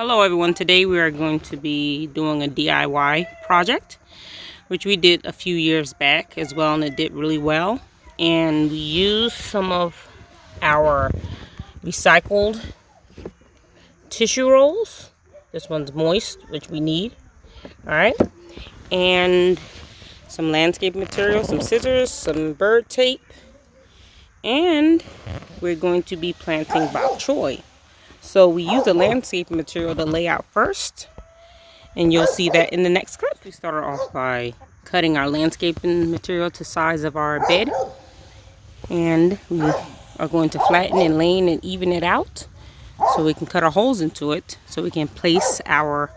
Hello everyone, today we are going to be doing a DIY project which we did a few years back as well, and it did really well. And we used some of our recycled tissue rolls. This one's moist, which we need. Alright, and some landscape material, some scissors, some bird tape, and we're going to be planting bok choy. So we use the landscape material to lay out first, and you'll see that in the next clip. We started off by cutting our landscaping material to size of our bed, and we are going to flatten and lane and even it out so we can cut our holes into it so we can place our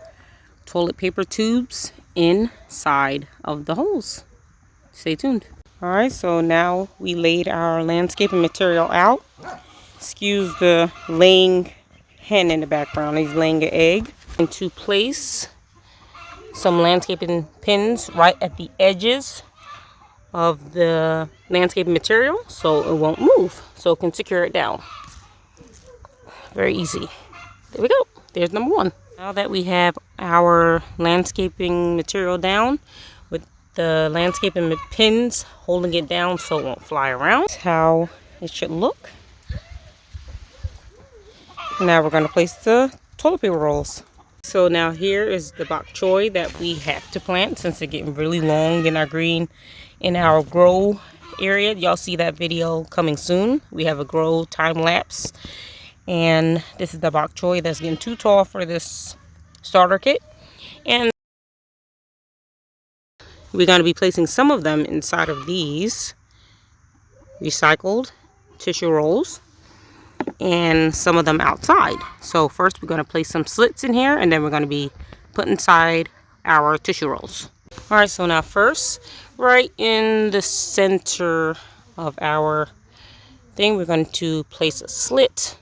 toilet paper tubes inside of the holes. Stay tuned. Alright, so now we laid our landscaping material out. Excuse the laying hen in the background. He's laying an egg. And to place some landscaping pins right at the edges of the landscaping material so it won't move, so it can secure it down. Very easy. There we go. There's number one. Now that we have our landscaping material down with the landscaping pins holding it down so it won't fly around, that's how it should look. Now we're going to place the toilet paper rolls. So now here is the bok choy that we have to plant since they're getting really long in our green, in our grow area. Y'all see that video coming soon. We have a grow time lapse. And this is the bok choy that's getting too tall for this starter kit. And we're going to be placing some of them inside of these recycled tissue rolls, and some of them outside. So first we're going to place some slits in here, and then we're going to be put inside our tissue rolls. Alright, so now first, right in the center of our thing, we're going to place a slit.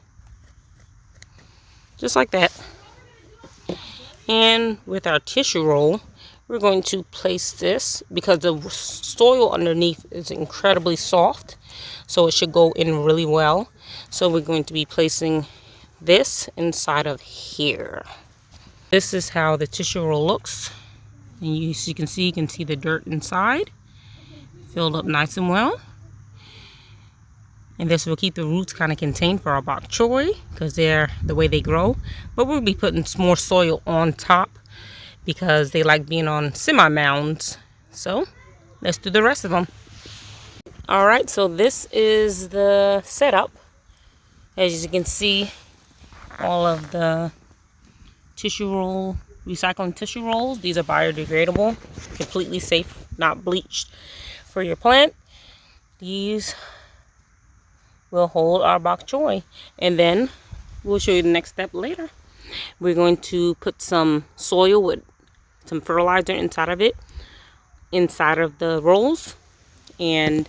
Just like that. And with our tissue roll, we're going to place this because the soil underneath is incredibly soft. So it should go in really well. So we're going to be placing this inside of here. This is how the tissue roll looks. And you can see the dirt inside. Filled up nice and well. And this will keep the roots kind of contained for our bok choy because they're the way they grow. But we'll be putting some more soil on top because they like being on semi-mounds. So let's do the rest of them. Alright, so this is the setup. As you can see, all of the tissue roll, recycling tissue rolls. These are biodegradable, completely safe, not bleached for your plant. These will hold our bok choy, and then we'll show you the next step later. We're going to put some soil with some fertilizer inside of it, inside of the rolls, and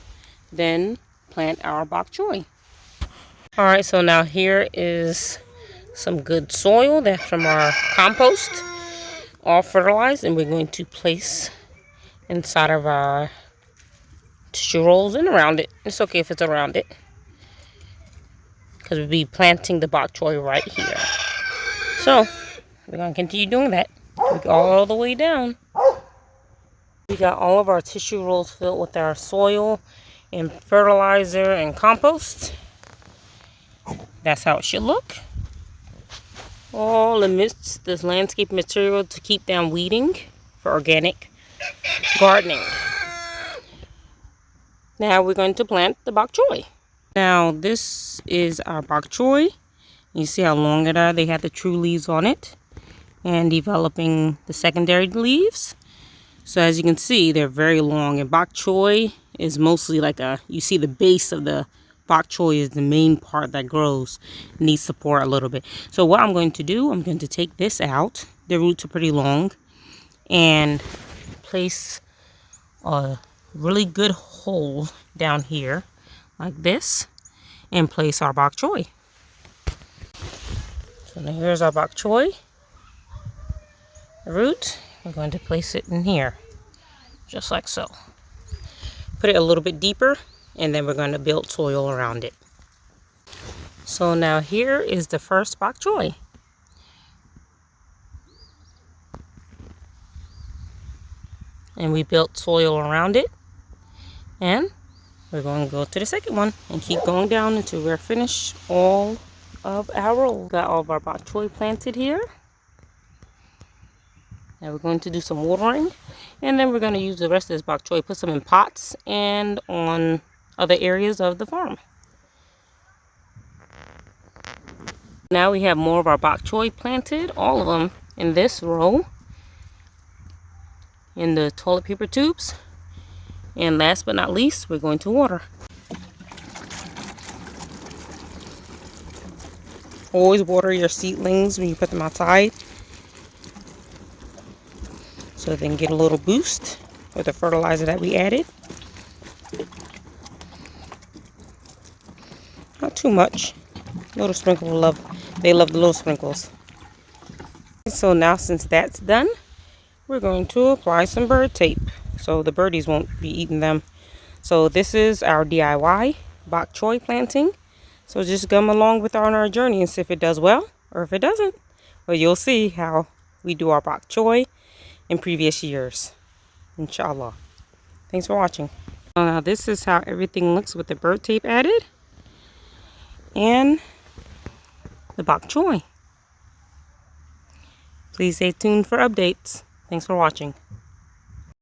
then plant our bok choy. Alright, so now here is some good soil that's from our compost, all fertilized, and we're going to place inside of our tissue rolls and around it. It's okay if it's around it, because we'll be planting the bok choy right here. So we're going to continue doing that. We go all the way down. We got all of our tissue rolls filled with our soil and fertilizer and compost. That's how it should look. All amidst this landscape material to keep down weeding for organic gardening. Now we're going to plant the bok choy. Now this is our bok choy. You see how long it are. They have the true leaves on it and developing the secondary leaves. So as you can see, they're very long, and bok choy is mostly like you see the base of the bok choy is the main part that grows. It needs support a little bit. So what I'm going to do, I'm going to take this out. The roots are pretty long, and place a really good hole down here like this, and place our bok choy. So now here's our bok choy. The root, we're going to place it in here, just like so. Put it a little bit deeper, and then we're going to build soil around it. So now here is the first bok choy. and we built soil around it. And we're going to go to the second one and keep going down until we're finished all of our rows. Got all of our bok choy planted here. Now we're going to do some watering, and then we're going to use the rest of this bok choy, put some in pots and on other areas of the farm. Now we have more of our bok choy planted, all of them in this row, in the toilet paper tubes. And last but not least, we're going to water. Always water your seedlings when you put them outside, so they can get a little boost with the fertilizer that we added. Not too much. Little sprinkle they love the little sprinkles. So now, since that's done, we're going to apply some bird tape so the birdies won't be eating them. So this is our DIY bok choy planting. So just come along with on our journey and see if it does well or if it doesn't. Well, you'll see how we do our bok choy in previous years, inshallah. Thanks for watching. Now this is how everything looks with the bird tape added and the bok choy. Please stay tuned for updates. Thanks for watching.